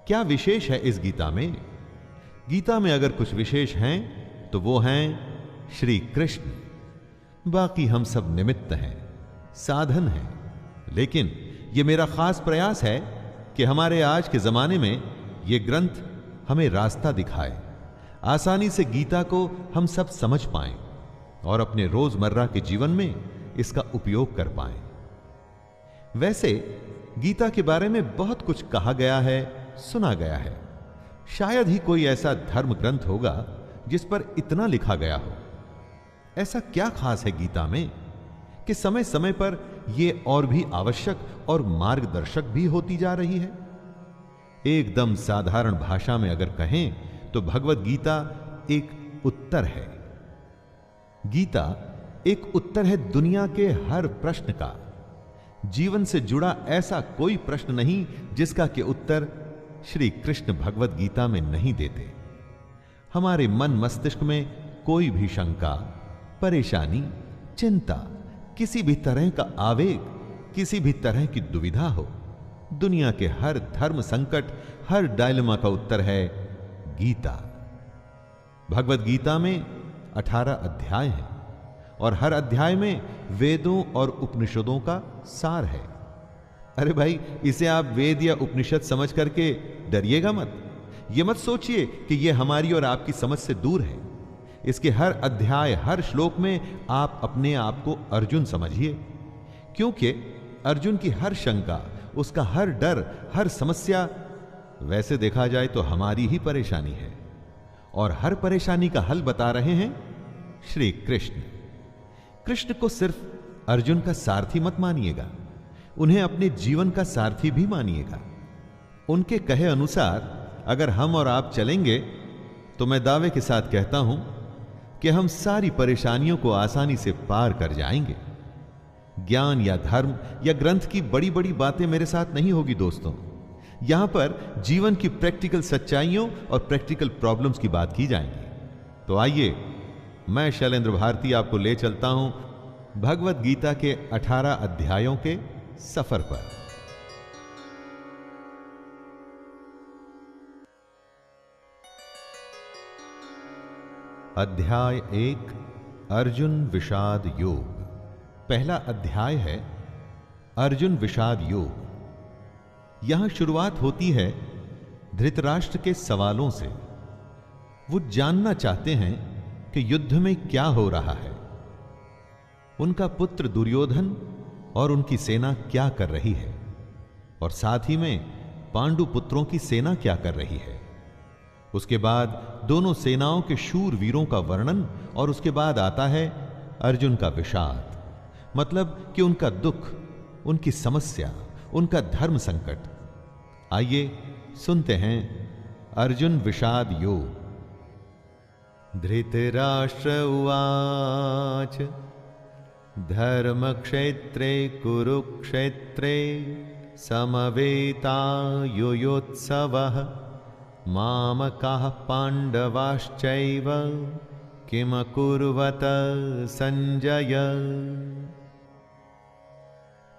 क्या विशेष है इस गीता में? गीता में अगर कुछ विशेष हैं तो वो हैं श्री कृष्ण। बाकी हम सब निमित्त हैं, साधन हैं। लेकिन ये मेरा खास प्रयास है कि हमारे आज के जमाने में ये ग्रंथ हमें रास्ता दिखाए, आसानी से गीता को हम सब समझ पाएं और अपने रोजमर्रा के जीवन में इसका उपयोग कर पाएं। वैसे गीता के बारे में बहुत कुछ कहा गया है, सुना गया है। शायद ही कोई ऐसा धर्म ग्रंथ होगा जिस पर इतना लिखा गया हो। ऐसा क्या खास है गीता में कि समय समय पर यह और भी आवश्यक और मार्गदर्शक भी होती जा रही है? एकदम साधारण भाषा में अगर कहें तो भगवत गीता एक उत्तर है। गीता एक उत्तर है दुनिया के हर प्रश्न का। जीवन से जुड़ा ऐसा कोई प्रश्न नहीं जिसका कि उत्तर श्री कृष्ण भगवत गीता में नहीं देते। हमारे मन मस्तिष्क में कोई भी शंका, परेशानी, चिंता, किसी भी तरह का आवेग, किसी भी तरह की दुविधा हो, दुनिया के हर धर्म संकट, हर डायलेमा का उत्तर है गीता। भगवत गीता में 18 अध्याय हैं और हर अध्याय में वेदों और उपनिषदों का सार है। अरे भाई, इसे आप वेद या उपनिषद समझ करके डरिएगा मत। ये मत सोचिए कि ये हमारी और आपकी समझ से दूर है। इसके हर अध्याय, हर श्लोक में आप अपने आप को अर्जुन समझिए, क्योंकि अर्जुन की हर शंका, उसका हर डर, हर समस्या वैसे देखा जाए तो हमारी ही परेशानी है। और हर परेशानी का हल बता रहे हैं श्री कृष्ण। कृष्ण को सिर्फ अर्जुन का सारथी मत मानिएगा, उन्हें अपने जीवन का सारथी भी मानिएगा। उनके कहे अनुसार अगर हम और आप चलेंगे तो मैं दावे के साथ कहता हूं कि हम सारी परेशानियों को आसानी से पार कर जाएंगे। ज्ञान या धर्म या ग्रंथ की बड़ी बड़ी बातें मेरे साथ नहीं होगी दोस्तों। यहां पर जीवन की प्रैक्टिकल सच्चाइयों और प्रैक्टिकल प्रॉब्लम्स की बात की जाएगी। तो आइए, मैं शैलेंद्र भारती आपको ले चलता हूं भगवत गीता के 18 अध्यायों के सफर पर। अध्याय 1, अर्जुन विषाद योग। पहला अध्याय है अर्जुन विषाद योग। यहां शुरुआत होती है धृतराष्ट्र के सवालों से। वो जानना चाहते हैं कि युद्ध में क्या हो रहा है, उनका पुत्र दुर्योधन और उनकी सेना क्या कर रही है, और साथ ही में पांडु पुत्रों की सेना क्या कर रही है। उसके बाद दोनों सेनाओं के शूर वीरों का वर्णन, और उसके बाद आता है अर्जुन का विषाद, मतलब कि उनका दुख, उनकी समस्या, उनका धर्म संकट। आइए सुनते हैं अर्जुन विषाद योग। धृतराष्ट्र उवाच धर्मक्षेत्रे कुरुक्षेत्रे समवेतायुयोत्सवः मामकाः पांडवाश्चैव किम कुर्वत संजय।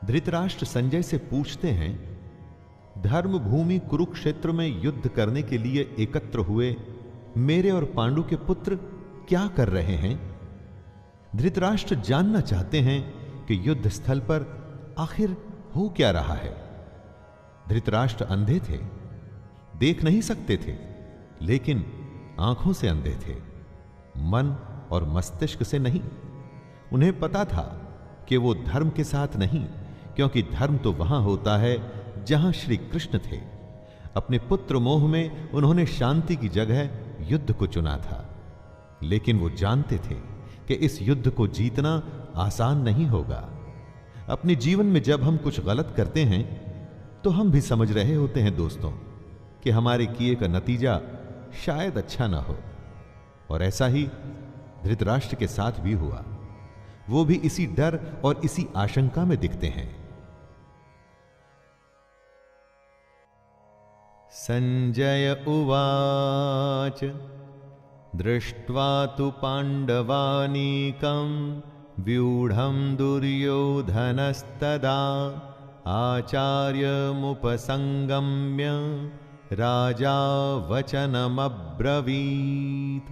धृतराष्ट्र संजय से पूछते हैं, धर्म भूमि कुरुक्षेत्र में युद्ध करने के लिए एकत्र हुए मेरे और पांडु के पुत्र क्या कर रहे हैं? धृतराष्ट्र जानना चाहते हैं कि युद्ध स्थल पर आखिर हो क्या रहा है। धृतराष्ट्र अंधे थे, देख नहीं सकते थे, लेकिन आंखों से अंधे थे, मन और मस्तिष्क से नहीं। उन्हें पता था कि वो धर्म के साथ नहीं, क्योंकि धर्म तो वहां होता है जहां श्री कृष्ण थे। अपने पुत्र मोह में उन्होंने शांति की जगह युद्ध को चुना था, लेकिन वो जानते थे कि इस युद्ध को जीतना आसान नहीं होगा। अपने जीवन में जब हम कुछ गलत करते हैं तो हम भी समझ रहे होते हैं दोस्तों कि हमारे किए का नतीजा शायद अच्छा ना हो, और ऐसा ही धृतराष्ट्र के साथ भी हुआ। वो भी इसी डर और इसी आशंका में दिखते हैं। संजय उवाच दृष्ट्वा तु पांडवानीकं व्यूढ़ं दुर्योधनस्तदा आचार्यमुपसंगम्य राजा वचनमब्रवीत।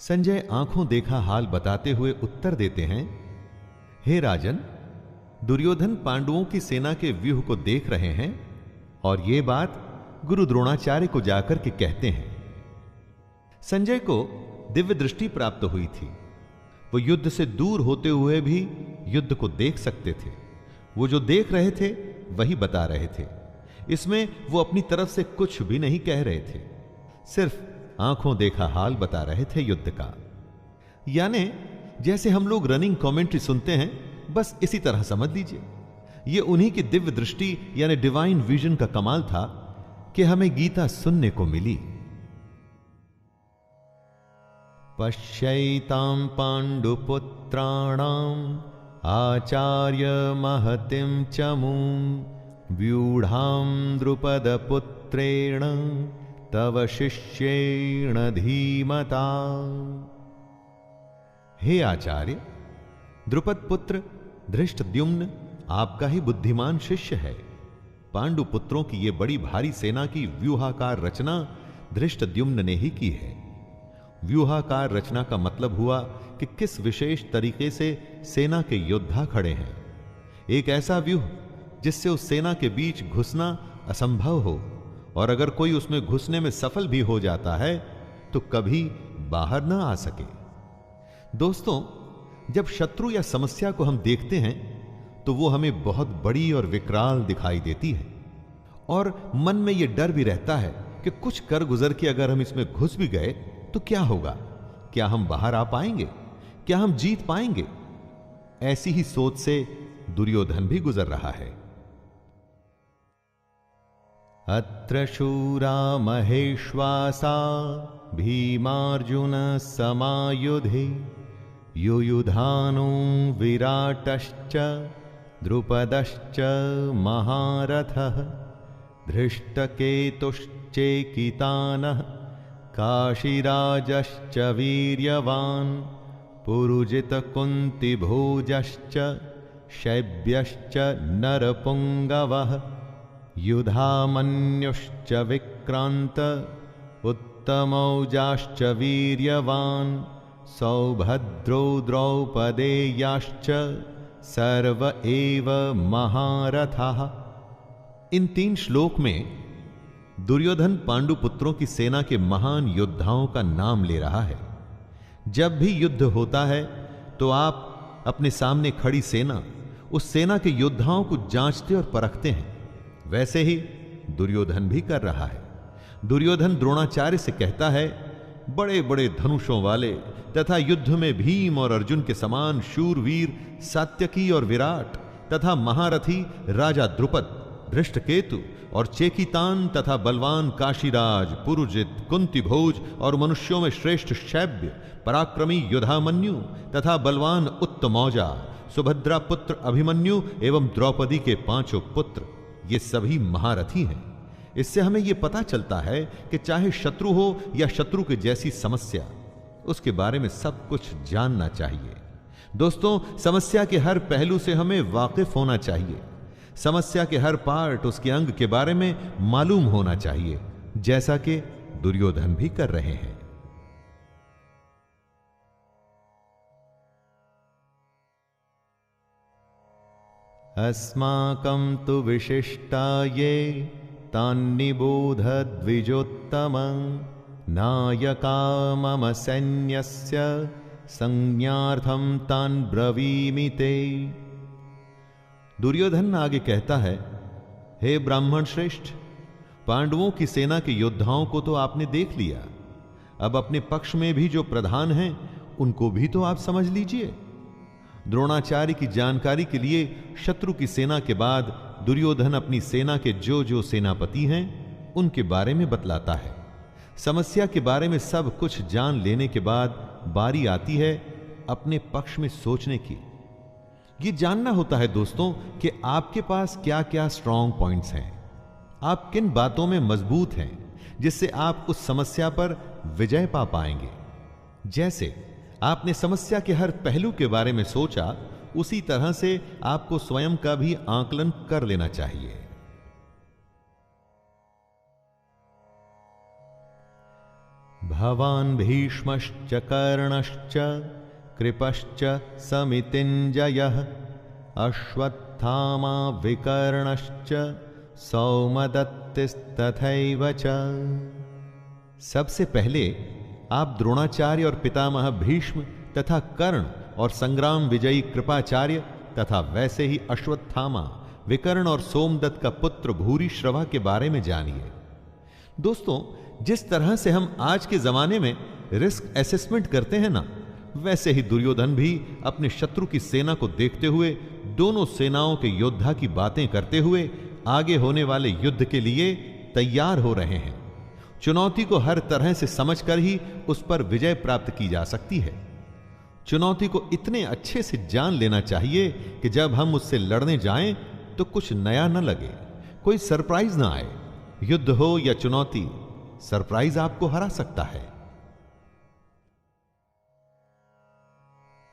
संजय आंखों देखा हाल बताते हुए उत्तर देते हैं, हे राजन, दुर्योधन पांडवों की सेना के व्यूह को देख रहे हैं और यह बात गुरु द्रोणाचार्य को जाकर के कहते हैं। संजय को दिव्य दृष्टि प्राप्त हुई थी। वो युद्ध से दूर होते हुए भी युद्ध को देख सकते थे। वो जो देख रहे थे वही बता रहे थे। इसमें वो अपनी तरफ से कुछ भी नहीं कह रहे थे, सिर्फ आंखों देखा हाल बता रहे थे युद्ध का। यानी जैसे हम लोग रनिंग कमेंट्री सुनते हैं, बस इसी तरह समझ लीजिए। ये उन्हीं की दिव्य दृष्टि यानी डिवाइन विजन का कमाल था कि हमें गीता सुनने को मिली। पश्यैतां पांडुपुत्राणाम आचार्य महतिम चमूं व्यूढ़ां द्रुपदपुत्रेण तव शिष्येण धीमता। हे आचार्य, द्रुपद पुत्र धृष्टद्युम्न आपका ही बुद्धिमान शिष्य है। पांडु पुत्रों की यह बड़ी भारी सेना की व्यूहाकार रचना धृष्टद्युम्न ने ही की है। व्यूहाकार रचना का मतलब हुआ कि किस विशेष तरीके से सेना के योद्धा खड़े हैं। एक ऐसा व्यूह जिससे उस सेना के बीच घुसना असंभव हो, और अगर कोई उसमें घुसने में सफल भी हो जाता है तो कभी बाहर ना आ सके। दोस्तों, जब शत्रु या समस्या को हम देखते हैं तो वो हमें बहुत बड़ी और विकराल दिखाई देती है, और मन में यह डर भी रहता है कि कुछ कर गुजर के अगर हम इसमें घुस भी गए तो क्या होगा? क्या हम बाहर आ पाएंगे? क्या हम जीत पाएंगे? ऐसी ही सोच से दुर्योधन भी गुजर रहा है। अत्र शूरा महेश्वासा भीमार्जुन समायुधे युयुधानो विराटश्च द्रुपदश्च महारथः धृष्टकेतुश्चेकितानः काशीराजश्च वीर्यवान् पुरुजितकुन्तिभोजश्च शैब्यश्च नरपुङ्गवः युधामन्युश्च विक्रान्त उत्तमौजाश्च वीर्यवान् सौभद्रो द्रौपदेयाश्च सर्व एव महारथाः। इन 3 श्लोक में दुर्योधन पांडु पुत्रों की सेना के महान योद्धाओं का नाम ले रहा है। जब भी युद्ध होता है तो आप अपने सामने खड़ी सेना, उस सेना के योद्धाओं को जांचते और परखते हैं। वैसे ही दुर्योधन भी कर रहा है। दुर्योधन द्रोणाचार्य से कहता है, बड़े बड़े धनुषों वाले तथा युद्ध में भीम और अर्जुन के समान शूरवीर सात्यकी और विराट तथा महारथी राजा द्रुपद, धृष्टकेतु और चेकितान तथा बलवान काशीराज, पुरुजित, कुंतीभोज और मनुष्यों में श्रेष्ठ शैब्य, पराक्रमी युधामन्यु तथा बलवान उत्तमौजा, सुभद्रा पुत्र अभिमन्यु एवं द्रौपदी के 5 पुत्र, ये सभी महारथी हैं। इससे हमें यह पता चलता है कि चाहे शत्रु हो या शत्रु के जैसी समस्या, उसके बारे में सब कुछ जानना चाहिए। दोस्तों, समस्या के हर पहलू से हमें वाकिफ होना चाहिए। समस्या के हर पार्ट, उसके अंग के बारे में मालूम होना चाहिए, जैसा कि दुर्योधन भी कर रहे हैं। अस्माकं तु विशिष्टा ये तान्निबोध द्विजोत्तमं नायका मम सैन्यस्य संज्ञार्थं तान् ब्रवीमि ते। दुर्योधन आगे कहता है, हे ब्राह्मण श्रेष्ठ, पांडवों की सेना के योद्धाओं को तो आपने देख लिया, अब अपने पक्ष में भी जो प्रधान हैं उनको भी तो आप समझ लीजिए। द्रोणाचार्य की जानकारी के लिए शत्रु की सेना के बाद दुर्योधन अपनी सेना के जो जो सेनापति हैं उनके बारे में बतलाता है। समस्या के बारे में सब कुछ जान लेने के बाद बारी आती है अपने पक्ष में सोचने की। यह जानना होता है दोस्तों कि आपके पास क्या क्या स्ट्रांग पॉइंट्स हैं, आप किन बातों में मजबूत हैं जिससे आप उस समस्या पर विजय पा पाएंगे। जैसे आपने समस्या के हर पहलू के बारे में सोचा, उसी तरह से आपको स्वयं का भी आकलन कर लेना चाहिए। भवान् भीष्मश्च कर्णश्च कृपश्च समितिञ्जयः अश्वत्थामा विकर्णश्च सौमदत्तिस्तथैव च। सबसे पहले आप द्रोणाचार्य और पितामह भीष्म तथा कर्ण और संग्राम विजयी कृपाचार्य तथा वैसे ही अश्वत्थामा, विकर्ण और सोमदत्त का पुत्र भूरिश्रवा के बारे में जानिए। दोस्तों, जिस तरह से हम आज के जमाने में रिस्क असेसमेंट करते हैं ना, वैसे ही दुर्योधन भी अपने शत्रु की सेना को देखते हुए दोनों सेनाओं के योद्धा की बातें करते हुए आगे होने वाले युद्ध के लिए तैयार हो रहे हैं। चुनौती को हर तरह से समझकर ही उस पर विजय प्राप्त की जा सकती है। चुनौती को इतने अच्छे से जान लेना चाहिए कि जब हम उससे लड़ने जाएं तो कुछ नया न लगे, कोई सरप्राइज ना आए। युद्ध हो या चुनौती, सरप्राइज आपको हरा सकता है।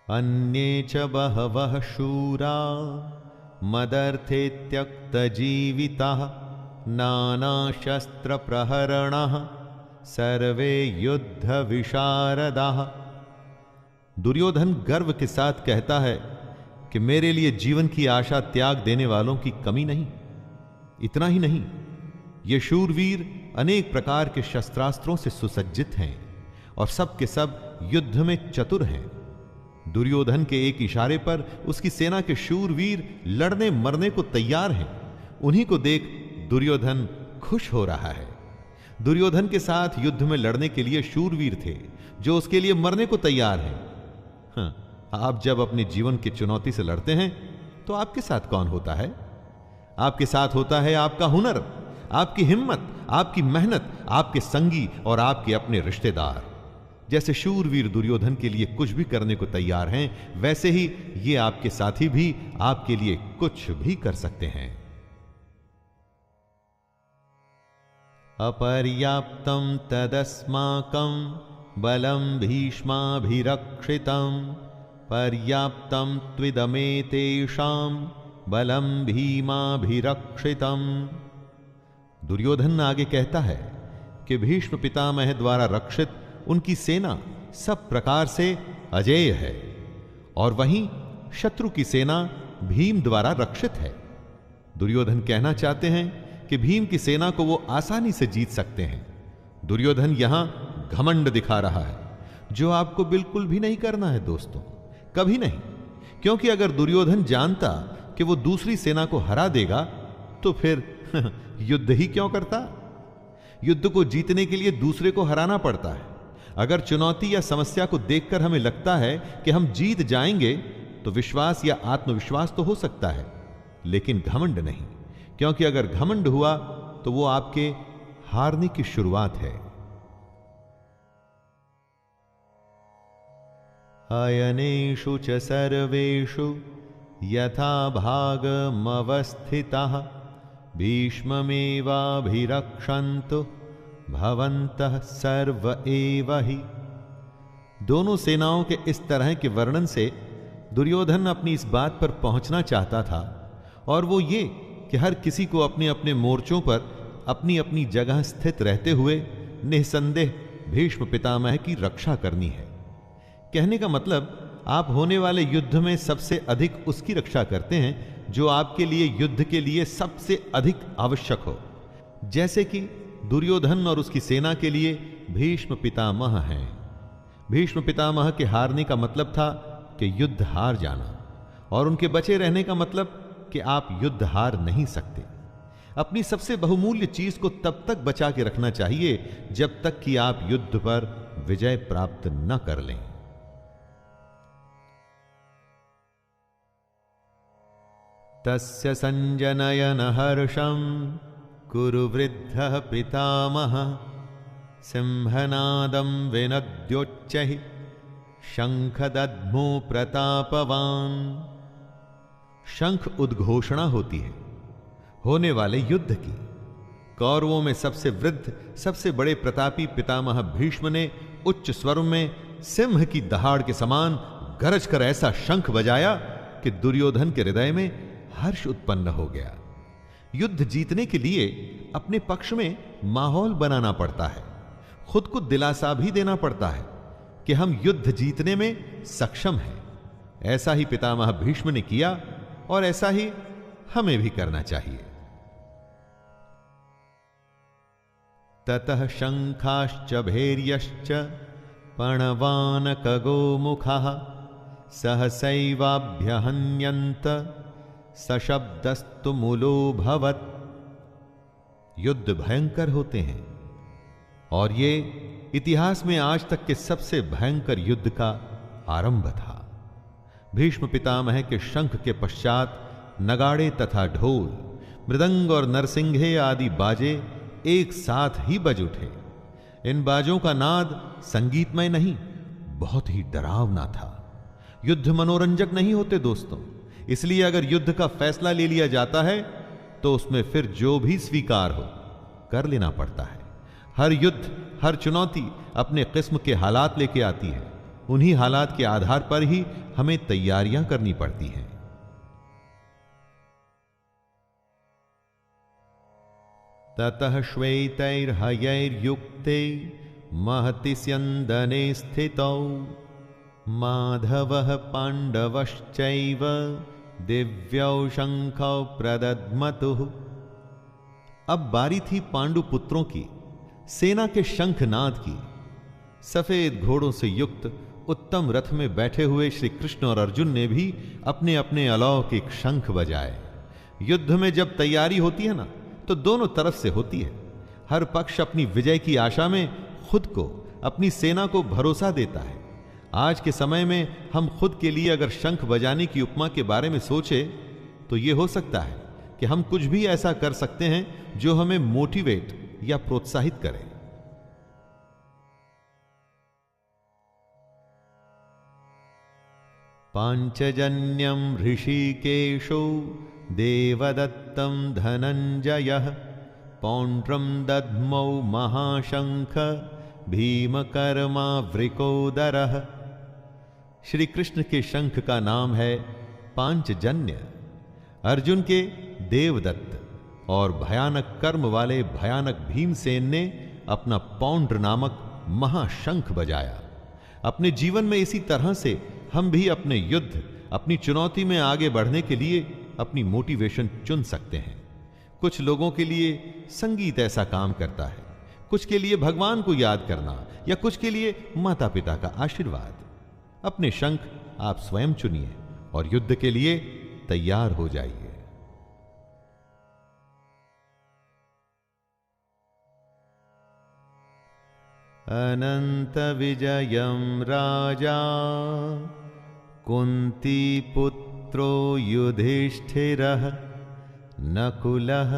अन्ये च बहवः शूरा मदर्थे त्यक्तजीविताः नानाशस्त्रप्रहरणाः सर्वे युद्ध विशारदाः। दुर्योधन गर्व के साथ कहता है कि मेरे लिए जीवन की आशा त्याग देने वालों की कमी नहीं। इतना ही नहीं, ये शूरवीर अनेक प्रकार के शस्त्रास्त्रों से सुसज्जित हैं और सब के सब युद्ध में चतुर हैं। दुर्योधन के एक इशारे पर उसकी सेना के शूरवीर लड़ने मरने को तैयार हैं। उन्हीं को देख दुर्योधन खुश हो रहा है। दुर्योधन के साथ युद्ध में लड़ने के लिए शूरवीर थे जो उसके लिए मरने को तैयार हैं। हाँ, आप जब अपने जीवन की चुनौती से लड़ते हैं तो आपके साथ कौन होता है? आपके साथ होता है आपका हुनर, आपकी हिम्मत, आपकी मेहनत, आपके संगी और आपके अपने रिश्तेदार। जैसे शूरवीर दुर्योधन के लिए कुछ भी करने को तैयार हैं, वैसे ही ये आपके साथी भी आपके लिए कुछ भी कर सकते हैं। अपर्याप्तं तदस्माकं बलं भीष्माभिरक्षितं पर्याप्तं त्विदमेतेषां बलं भीमाभिरक्षितं। दुर्योधन आगे कहता है कि भीष्म पितामह द्वारा रक्षित उनकी सेना सब प्रकार से अजेय है और वहीं शत्रु की सेना भीम द्वारा रक्षित है। दुर्योधन कहना चाहते हैं कि भीम की सेना को वो आसानी से जीत सकते हैं। दुर्योधन यहां घमंड दिखा रहा है, जो आपको बिल्कुल भी नहीं करना है दोस्तों, कभी नहीं। क्योंकि अगर दुर्योधन जानता कि वो दूसरी सेना को हरा देगा तो फिर युद्ध ही क्यों करता? युद्ध को जीतने के लिए दूसरे को हराना पड़ता है। अगर चुनौती या समस्या को देखकर हमें लगता है कि हम जीत जाएंगे तो विश्वास या आत्मविश्वास तो हो सकता है, लेकिन घमंड नहीं। क्योंकि अगर घमंड हुआ तो वो आपके हारने की शुरुआत है। अयनेषु च सर्वेषु यथा भागमवस्थिताः भीष्ममेवाभिरक्षन्तु भवन्तः सर्व एव हि। दोनों सेनाओं के इस तरह के वर्णन से दुर्योधन अपनी इस बात पर पहुंचना चाहता था, और वो ये कि हर किसी को अपने अपने मोर्चों पर अपनी अपनी जगह स्थित रहते हुए निसंदेह भीष्म पितामह की रक्षा करनी है। कहने का मतलब, आप होने वाले युद्ध में सबसे अधिक उसकी रक्षा करते हैं जो आपके लिए युद्ध के लिए सबसे अधिक आवश्यक हो। जैसे कि दुर्योधन और उसकी सेना के लिए भीष्म पितामह हैं। भीष्म पितामह के हारने का मतलब था कि युद्ध हार जाना, और उनके बचे रहने का मतलब कि आप युद्ध हार नहीं सकते। अपनी सबसे बहुमूल्य चीज को तब तक बचा के रखना चाहिए जब तक कि आप युद्ध पर विजय प्राप्त न कर लें। तस्य संजनयन हर्षं कुरु वृद्धः पितामह सिंहनादं विनद्योच्चैः शंखदध्मो प्रतापवान। शंख उद्घोषणा होती है होने वाले युद्ध की। कौरवों में सबसे वृद्ध, सबसे बड़े प्रतापी पितामह भीष्म ने उच्च स्वर में सिंह की दहाड़ के समान गरज कर ऐसा शंख बजाया कि दुर्योधन के हृदय में हर्ष उत्पन्न हो गया। युद्ध जीतने के लिए अपने पक्ष में माहौल बनाना पड़ता है, खुद को दिलासा भी देना पड़ता है कि हम युद्ध जीतने में सक्षम हैं। ऐसा ही पितामह भीष्म ने किया और ऐसा ही हमें भी करना चाहिए। ततः शंखाश्च भैर्यश्च पणवानकगोमुखः सहसैवाभ्यहन्यन्त सशब्दस्तु मूलोऽभवत्। युद्ध भयंकर होते हैं और ये इतिहास में आज तक के सबसे भयंकर युद्ध का आरंभ था। भीष्म पितामह के शंख के पश्चात नगाड़े तथा ढोल, मृदंग और नरसिंघे आदि बाजे एक साथ ही बज उठे। इन बाजों का नाद संगीतमय नहीं, बहुत ही डरावना था। युद्ध मनोरंजक नहीं होते दोस्तों, इसलिए अगर युद्ध का फैसला ले लिया जाता है तो उसमें फिर जो भी स्वीकार हो कर लेना पड़ता है। हर युद्ध, हर चुनौती अपने किस्म के हालात लेके आती है। उन्हीं हालात के आधार पर ही हमें तैयारियां करनी पड़ती हैं। ततः श्वेतैर्हयैर्युक्ते महति स्यन्दने स्थितौ माधवः पाण्डवश्चैव दिव्यौ शंखौ प्रदद्मतुः। अब बारी थी पांडु पुत्रों की सेना के शंखनाद की। सफेद घोड़ों से युक्त उत्तम रथ में बैठे हुए श्री कृष्ण और अर्जुन ने भी अपने अपने अलौकिक शंख बजाए। युद्ध में जब तैयारी होती है ना, तो दोनों तरफ से होती है। हर पक्ष अपनी विजय की आशा में खुद को, अपनी सेना को भरोसा देता है। आज के समय में हम खुद के लिए अगर शंख बजाने की उपमा के बारे में सोचे तो यह हो सकता है कि हम कुछ भी ऐसा कर सकते हैं जो हमें मोटिवेट या प्रोत्साहित करे। पांचजन्यम ऋषिकेशो देवदत्तं धनंजयः पौंड्रम दद्मौ महाशंख भीमकर्मावृकोदरः। श्री कृष्ण के शंख का नाम है पांचजन्य। अर्जुन के देवदत्त और भयानक कर्म वाले भयानक भीमसेन ने अपना पौंड्र नामक महाशंख बजाया। अपने जीवन में इसी तरह से हम भी अपने युद्ध, अपनी चुनौती में आगे बढ़ने के लिए अपनी मोटिवेशन चुन सकते हैं। कुछ लोगों के लिए संगीत ऐसा काम करता है, कुछ के लिए भगवान को याद करना, या कुछ के लिए माता पिता का आशीर्वाद। अपने शंख आप स्वयं चुनिए और युद्ध के लिए तैयार हो जाइए। अनंत विजयम राजा कुंती पुत्रो युधिष्ठिरः नकुलः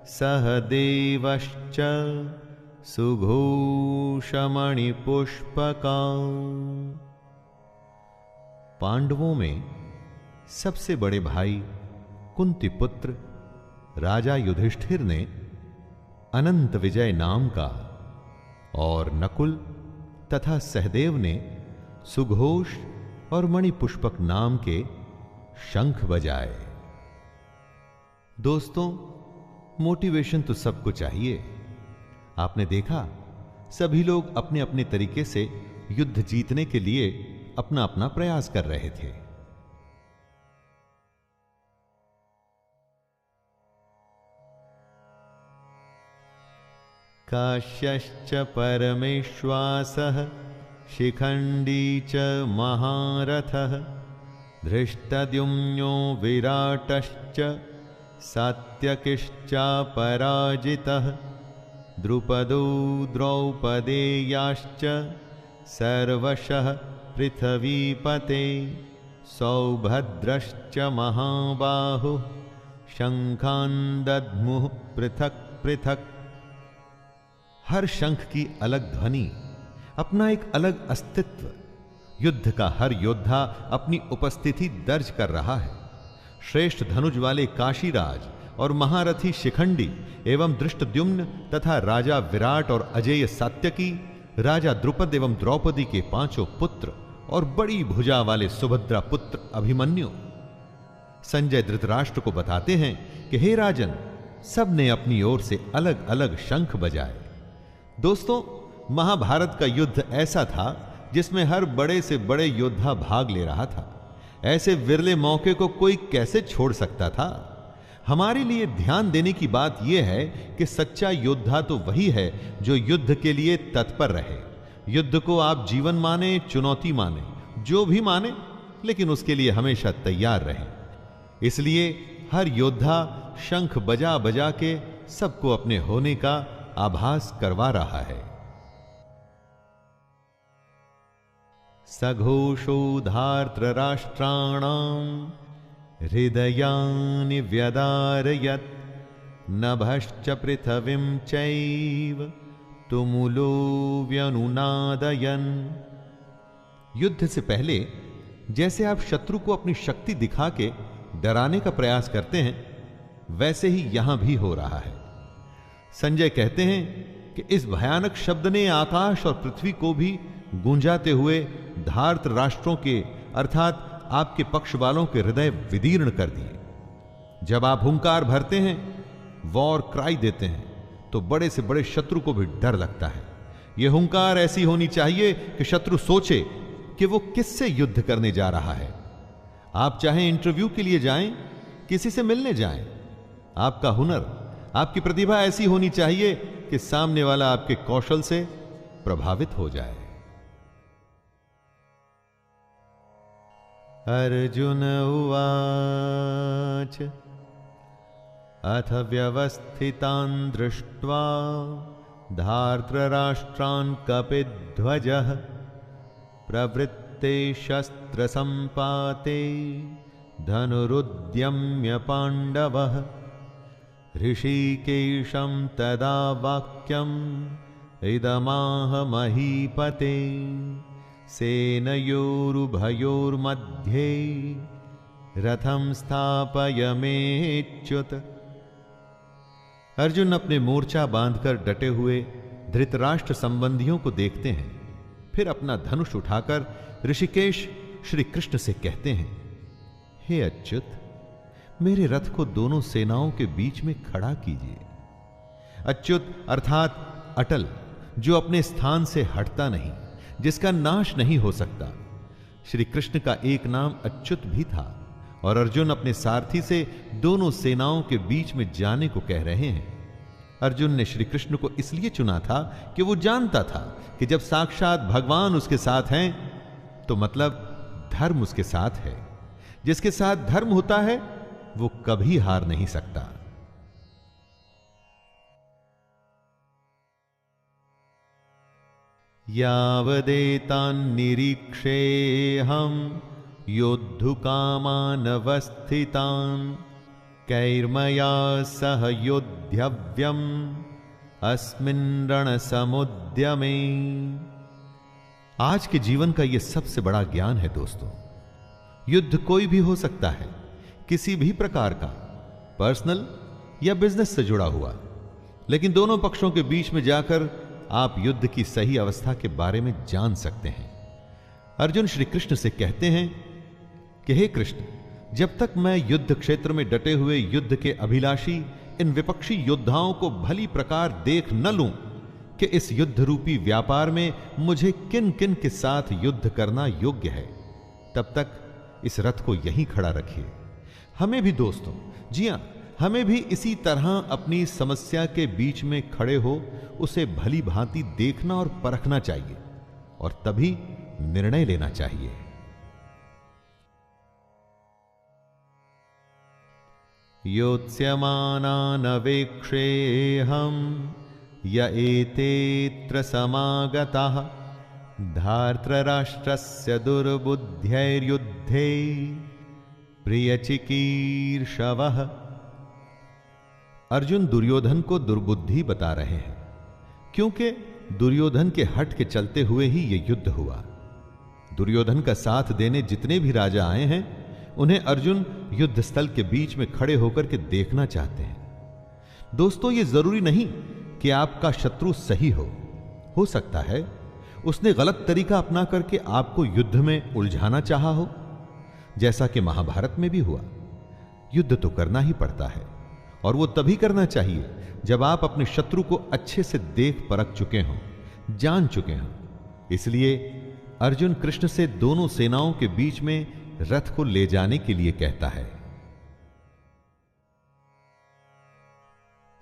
सहदेवश्च सुघोषमणिपुष्पका। पांडवों में सबसे बड़े भाई कुंती पुत्र राजा युधिष्ठिर ने अनंत विजय नाम का और नकुल तथा सहदेव ने सुघोष और मणिपुष्पक नाम के शंख बजाए। दोस्तों, मोटिवेशन तो सबको चाहिए। आपने देखा सभी लोग अपने अपने तरीके से युद्ध जीतने के लिए अपना अपना प्रयास कर रहे थे। काश्यश्च परमेश्वासः शिखंडी च महारथः धृष्टद्युम्नो विराटश्च सात्यकिश्चापराजितः द्रुपदो द्रौपदेयाश्च सर्वशः पृथ्वीपते सौभद्रश्च महाबाहुः शंखान् दद्मुः पृथक् पृथक्। हर शंख की अलग ध्वनि, अपना एक अलग अस्तित्व। युद्ध का हर योद्धा अपनी उपस्थिति दर्ज कर रहा है। श्रेष्ठ धनुष वाले काशीराज और महारथी शिखंडी एवं धृष्टद्युम्न तथा राजा विराट और अजेय सात्यकी, राजा द्रुपद एवं द्रौपदी के पांचों पुत्र और बड़ी भुजा वाले सुभद्रा पुत्र अभिमन्यु। संजय धृतराष्ट्र को बताते हैं कि हे राजन, सब ने अपनी ओर से अलग अलग शंख बजाए। दोस्तों, महाभारत का युद्ध ऐसा था जिसमें हर बड़े से बड़े योद्धा भाग ले रहा था। ऐसे विरले मौके को कोई कैसे छोड़ सकता था? हमारे लिए ध्यान देने की बात यह है कि सच्चा योद्धा तो वही है जो युद्ध के लिए तत्पर रहे। युद्ध को आप जीवन माने, चुनौती माने, जो भी माने, लेकिन उसके लिए हमेशा तैयार रहें। इसलिए हर योद्धा शंख बजा बजा के सबको अपने होने का आभास करवा रहा है। सघोषोधार्त्र राष्ट्राणां हृदयानि व्यदारयत् नभश्च पृथ्वीं चैव तुमुलो व्यनुनादयन्। युद्ध से पहले जैसे आप शत्रु को अपनी शक्ति दिखा के डराने का प्रयास करते हैं, वैसे ही यहां भी हो रहा है। संजय कहते हैं कि इस भयानक शब्द ने आकाश और पृथ्वी को भी गूंजाते हुए धार्त राष्ट्रों के अर्थात आपके पक्ष वालों के हृदय विदीर्ण कर दिए। जब आप हुंकार भरते हैं, वॉर क्राई देते हैं, तो बड़े से बड़े शत्रु को भी डर लगता है। यह हुंकार ऐसी होनी चाहिए कि शत्रु सोचे कि वो किससे युद्ध करने जा रहा है। आप चाहे इंटरव्यू के लिए जाएं, किसी से मिलने जाएं, आपका हुनर, आपकी प्रतिभा ऐसी होनी चाहिए कि सामने वाला आपके कौशल से प्रभावित हो जाए। अर्जुन उवाच अथ व्यवस्थितान् दृष्ट्वा धार्तराष्ट्रान् कपिध्वजः प्रवृत्ते शस्त्रसम्पाते धनुरुद्यम्य पाण्डवः ऋषिकेशं तदा वाक्यम् इदमाह महीपते सेनयोरुभयोर्मध्ये रथं स्थापयमेच्युत। अर्जुन अपने मोर्चा बांधकर डटे हुए धृतराष्ट्र संबंधियों को देखते हैं, फिर अपना धनुष उठाकर ऋषिकेश श्री कृष्ण से कहते हैं, हे अच्युत, मेरे रथ को दोनों सेनाओं के बीच में खड़ा कीजिए। अच्युत अर्थात अटल, जो अपने स्थान से हटता नहीं, जिसका नाश नहीं हो सकता। श्री कृष्ण का एक नाम अच्युत भी था और अर्जुन अपने सारथी से दोनों सेनाओं के बीच में जाने को कह रहे हैं। अर्जुन ने श्री कृष्ण को इसलिए चुना था कि वो जानता था कि जब साक्षात भगवान उसके साथ हैं तो मतलब धर्म उसके साथ है। जिसके साथ धर्म होता है वो कभी हार नहीं सकता। यावदेतान्निरीक्षेऽहं योद्धुकामानवस्थितान् कैर्मया सह योद्धव्यम् अस्मिन् रणसमुद्यमे। आज के जीवन का यह सबसे बड़ा ज्ञान है दोस्तों। युद्ध कोई भी हो सकता है, किसी भी प्रकार का, पर्सनल या बिजनेस से जुड़ा हुआ, लेकिन दोनों पक्षों के बीच में जाकर आप युद्ध की सही अवस्था के बारे में जान सकते हैं। अर्जुन श्री कृष्ण से कहते हैं कि हे कृष्ण, जब तक मैं युद्ध क्षेत्र में डटे हुए युद्ध के अभिलाषी इन विपक्षी योद्धाओं को भली प्रकार देख न लूं कि इस युद्ध रूपी व्यापार में मुझे किन किन के साथ युद्ध करना योग्य है, तब तक इस रथ को यहीं खड़ा रखिए। हमें भी दोस्तों, जी हां, हमें भी इसी तरह अपनी समस्या के बीच में खड़े हो उसे भली भांति देखना और परखना चाहिए और तभी निर्णय लेना चाहिए। योत्स्यमानानवेक्षेऽहं य एतेऽत्र समागताः धार्तराष्ट्रस्य दुर्बुद्ध्यैर्युद्धे प्रियचिकीर्षवः। अर्जुन दुर्योधन को दुर्बुद्धि बता रहे हैं, क्योंकि दुर्योधन के हट के चलते हुए ही यह युद्ध हुआ। दुर्योधन का साथ देने जितने भी राजा आए हैं, उन्हें अर्जुन युद्ध स्थल के बीच में खड़े होकर के देखना चाहते हैं। दोस्तों, यह जरूरी नहीं कि आपका शत्रु सही हो सकता है उसने गलत तरीका अपना करके आपको युद्ध में उलझाना चाहा हो, जैसा कि महाभारत में भी हुआ। युद्ध तो करना ही पड़ता है और वो तभी करना चाहिए जब आप अपने शत्रु को अच्छे से देख परख चुके हों, जान चुके हैं। इसलिए अर्जुन कृष्ण से दोनों सेनाओं के बीच में रथ को ले जाने के लिए कहता है।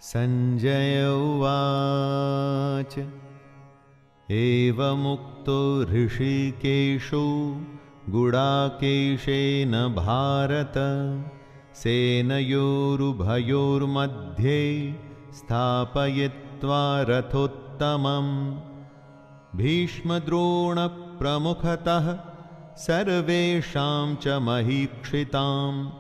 संजय उवाच एवमुक्तो ऋषिकेशो गुडाकेशेन भारत सेनयोरुभयोर्मध्ये स्थापयित्वा रथोत्तमम् भीष्मद्रोणप्रमुखतः सर्वेषां च महीक्षिताम्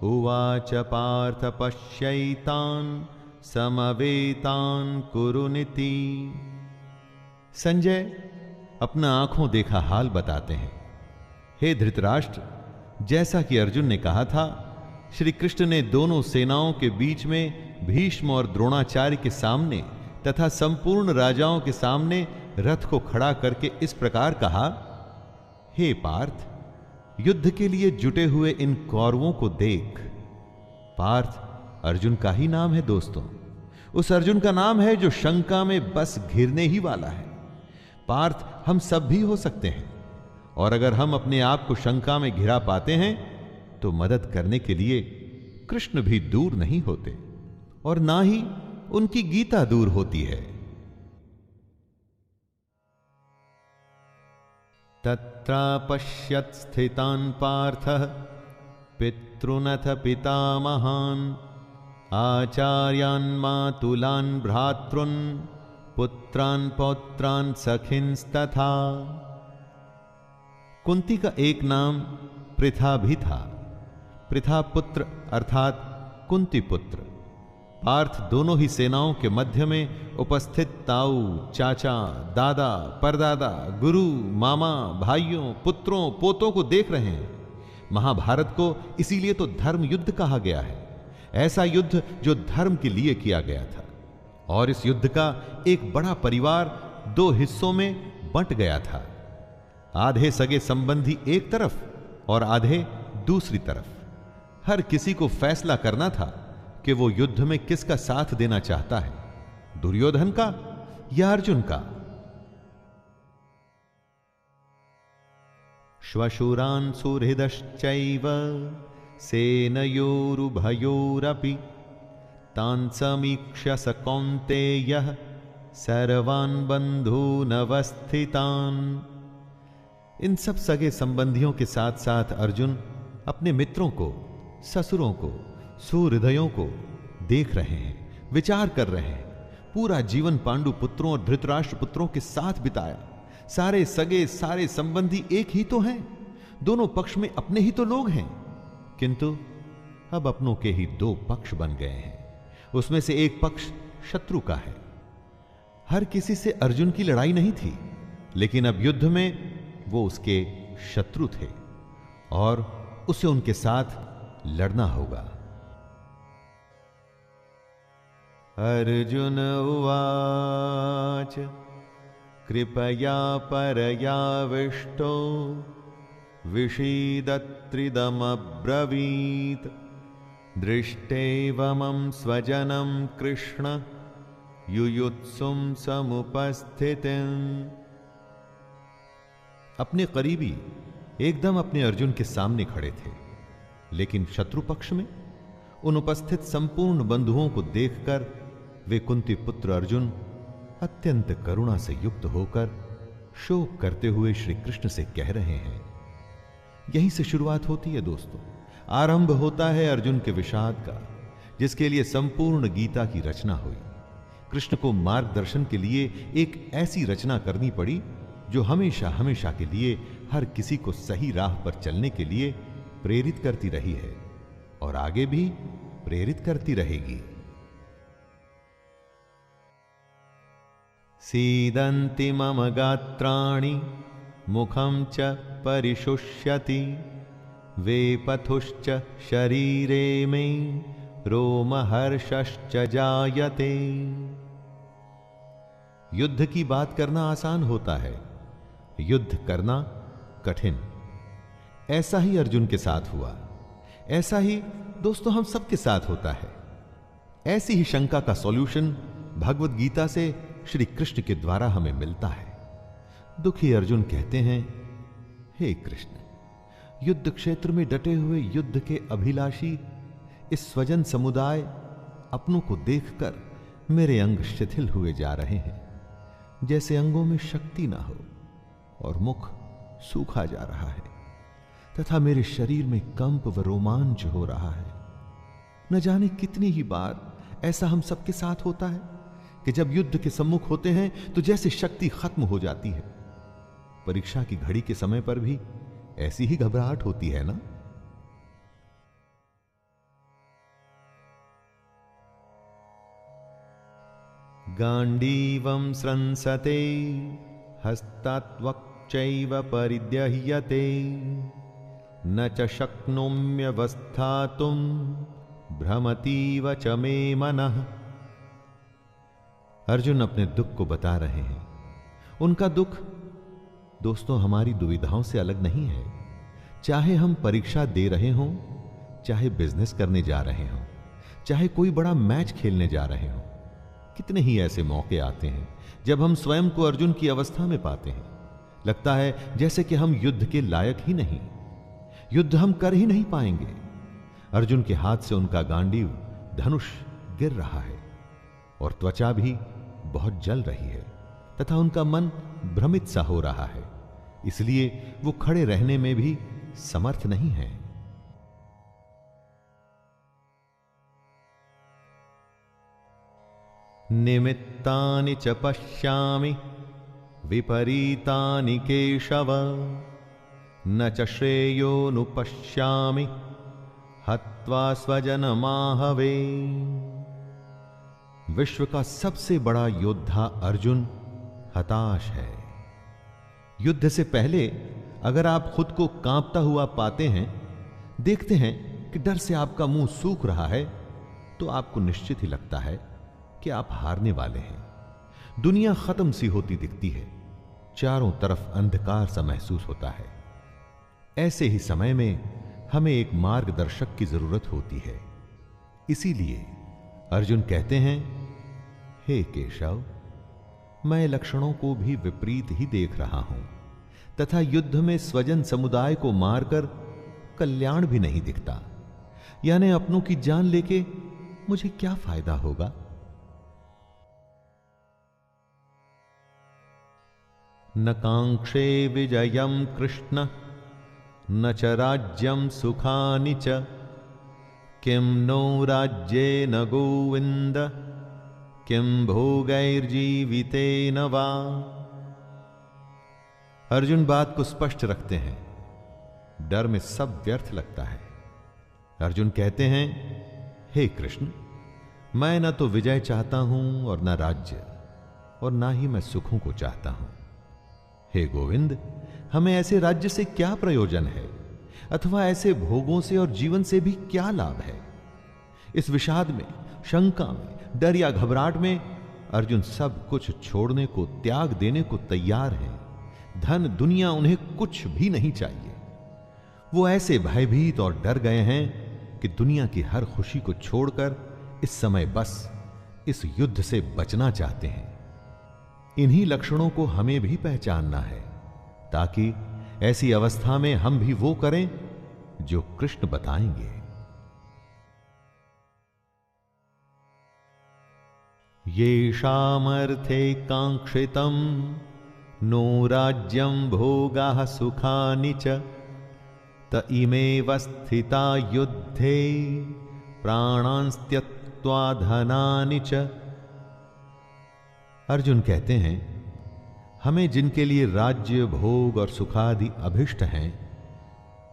उवाच पार्थ पश्यैतान् समवेतान् कुरुनिति। संजय अपना आंखों देखा हाल बताते हैं। हे धृतराष्ट्र, जैसा कि अर्जुन ने कहा था, श्री कृष्ण ने दोनों सेनाओं के बीच में भीष्म और द्रोणाचार्य के सामने तथा संपूर्ण राजाओं के सामने रथ को खड़ा करके इस प्रकार कहा, हे पार्थ, युद्ध के लिए जुटे हुए इन कौरवों को देख। पार्थ अर्जुन का ही नाम है दोस्तों। उस अर्जुन का नाम है जो शंका में बस घिरने ही वाला है। पार्थ हम सब भी हो सकते हैं, और अगर हम अपने आप को शंका में घिरा पाते हैं तो मदद करने के लिए कृष्ण भी दूर नहीं होते, और ना ही उनकी गीता दूर होती है। तत्रापश्यत् स्थितान् पार्थः पितॄनथ पितामहान् आचार्यान् मातुलान् भ्रातॄन् पुत्रान् पौत्रान् सखिंस्तथा। कुंती का एक नाम पृथा भी था। पृथा पुत्र अर्थात कुंती पुत्र। पार्थ दोनों ही सेनाओं के मध्य में उपस्थित ताऊ, चाचा, दादा, परदादा, गुरु, मामा, भाइयों, पुत्रों, पोतों को देख रहे हैं। महाभारत को इसीलिए तो धर्म युद्ध कहा गया है, ऐसा युद्ध जो धर्म के लिए किया गया था। और इस युद्ध का एक बड़ा परिवार दो हिस्सों में बंट गया था। आधे सगे संबंधी एक तरफ और आधे दूसरी तरफ। हर किसी को फैसला करना था कि वो युद्ध में किसका साथ देना चाहता है, दुर्योधन का या अर्जुन का। श्वशुरान् सुहृदश्चैव सेनयोरुभयोरपि तान् समीक्ष्य स कौन्तेयः सर्वान् बन्धूनवस्थितान्। इन सब सगे संबंधियों के साथ साथ अर्जुन अपने मित्रों को, ससुरों को, सुहृदयों को देख रहे हैं, विचार कर रहे हैं। पूरा जीवन पांडु पुत्रों और धृतराष्ट्र पुत्रों के साथ बिताया। सारे सगे, सारे संबंधी एक ही तो हैं, दोनों पक्ष में अपने ही तो लोग हैं, किंतु अब अपनों के ही दो पक्ष बन गए हैं। उसमें से एक पक्ष शत्रु का है। हर किसी से अर्जुन की लड़ाई नहीं थी, लेकिन अब युद्ध में वो उसके शत्रु थे और उसे उनके साथ लड़ना होगा। अर्जुन उवाच कृपया परयाविष्टो विषीदत्रिदमब्रवीत् दृष्टैवमं स्वजनं कृष्ण युयुत्सुं समुपस्थितिम्। अपने करीबी एकदम अपने अर्जुन के सामने खड़े थे, लेकिन शत्रु पक्ष में उन उपस्थित संपूर्ण बंधुओं को देखकर वे कुंती पुत्र अर्जुन अत्यंत करुणा से युक्त होकर शोक करते हुए श्री कृष्ण से कह रहे हैं। यहीं से शुरुआत होती है दोस्तों, आरंभ होता है अर्जुन के विषाद का, जिसके लिए संपूर्ण गीता की रचना हुई। कृष्ण को मार्गदर्शन के लिए एक ऐसी रचना करनी पड़ी जो हमेशा हमेशा के लिए हर किसी को सही राह पर चलने के लिए प्रेरित करती रही है और आगे भी प्रेरित करती रहेगी। सीदन्ति मम गात्राणि मुखं च परिशुष्यति वेपथुश्च शरीरे मे रोमहर्षश्च जायते। युद्ध की बात करना आसान होता है, युद्ध करना कठिन। ऐसा ही अर्जुन के साथ हुआ, ऐसा ही दोस्तों हम सबके साथ होता है। ऐसी ही शंका का सॉल्यूशन भगवत गीता से श्री कृष्ण के द्वारा हमें मिलता है। दुखी अर्जुन कहते हैं, हे कृष्ण, युद्ध क्षेत्र में डटे हुए युद्ध के अभिलाषी इस स्वजन समुदाय अपनों को देखकर मेरे अंग शिथिल हुए जा रहे हैं, जैसे अंगों में शक्ति ना हो और मुख सूखा जा रहा है तथा मेरे शरीर में कंप व रोमांच हो रहा है। न जाने कितनी ही बार ऐसा हम सबके साथ होता है कि जब युद्ध के सम्मुख होते हैं तो जैसे शक्ति खत्म हो जाती है। परीक्षा की घड़ी के समय पर भी ऐसी ही घबराहट होती है ना? गांडीवं स्रंसते हस्तात्वक्चैव परिद्यह्यते न च शक्नोम्यवस्थातुं भ्रमतीव च मे मनः। अर्जुन अपने दुख को बता रहे हैं। उनका दुख दोस्तों हमारी दुविधाओं से अलग नहीं है। चाहे हम परीक्षा दे रहे हों, चाहे बिजनेस करने जा रहे हों, चाहे कोई बड़ा मैच खेलने जा रहे हों, कितने ही ऐसे मौके आते हैं जब हम स्वयं को अर्जुन की अवस्था में पाते हैं। लगता है जैसे कि हम युद्ध के लायक ही नहीं, युद्ध हम कर ही नहीं पाएंगे। अर्जुन के हाथ से उनका गांडीव धनुष गिर रहा है और त्वचा भी बहुत जल रही है तथा उनका मन भ्रमित सा हो रहा है, इसलिए वो खड़े रहने में भी समर्थ नहीं है। निमित्तानि च पश्यामि विपरीतानि केशव न च श्रेयोनुपश्यामि हत्वा स्वजनमाहवे। विश्व का सबसे बड़ा योद्धा अर्जुन हताश है। युद्ध से पहले अगर आप खुद को कांपता हुआ पाते हैं, देखते हैं कि डर से आपका मुंह सूख रहा है, तो आपको निश्चित ही लगता है कि आप हारने वाले हैं। दुनिया खत्म सी होती दिखती है, चारों तरफ अंधकार सा महसूस होता है। ऐसे ही समय में हमें एक मार्गदर्शक की जरूरत होती है। इसीलिए अर्जुन कहते हैं, हे केशव, मैं लक्षणों को भी विपरीत ही देख रहा हूं तथा युद्ध में स्वजन समुदाय को मारकर कल्याण भी नहीं दिखता। यानी अपनों की जान लेके मुझे क्या फायदा होगा? न कांक्षे विजयम कृष्ण न च राज्यम सुखानि च किम नो राज्येन गोविंद किम भोगैर्जीवितेन वा। अर्जुन बात को स्पष्ट रखते हैं। डर में सब व्यर्थ लगता है। अर्जुन कहते हैं, हे कृष्ण, मैं न तो विजय चाहता हूं और न राज्य, और ना ही मैं सुखों को चाहता हूं। हे गोविंद, हमें ऐसे राज्य से क्या प्रयोजन है अथवा ऐसे भोगों से और जीवन से भी क्या लाभ है? इस विषाद में, शंका में, डर या घबराहट में अर्जुन सब कुछ छोड़ने को, त्याग देने को तैयार हैं। धन दुनिया उन्हें कुछ भी नहीं चाहिए। वो ऐसे भयभीत और डर गए हैं कि दुनिया की हर खुशी को छोड़कर इस समय बस इस युद्ध से बचना चाहते हैं। इन्हीं लक्षणों को हमें भी पहचानना है ताकि ऐसी अवस्था में हम भी वो करें जो कृष्ण बताएंगे। येषामर्थे कांक्षितं नो राज्यं भोगाः सुखानि च त इमेव स्थिता युद्धे प्राणांस्त्यक्त्वा धनानि च। अर्जुन कहते हैं, हमें जिनके लिए राज्य, भोग और सुखादि अभिष्ट हैं,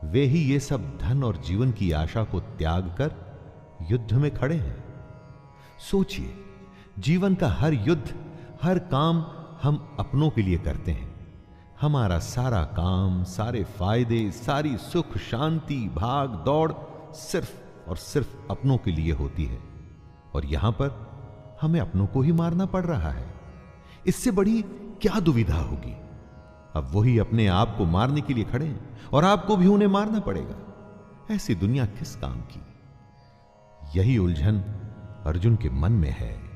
वे ही ये सब धन और जीवन की आशा को त्याग कर युद्ध में खड़े हैं। सोचिए, जीवन का हर युद्ध, हर काम हम अपनों के लिए करते हैं। हमारा सारा काम, सारे फायदे, सारी सुख शांति, भाग दौड़ सिर्फ और सिर्फ अपनों के लिए होती है, और यहां पर हमें अपनों को ही मारना पड़ रहा है। इससे बड़ी क्या दुविधा होगी? अब वही अपने आप को मारने के लिए खड़े हैं और आपको भी उन्हें मारना पड़ेगा। ऐसी दुनिया किस काम की? यही उलझन अर्जुन के मन में है।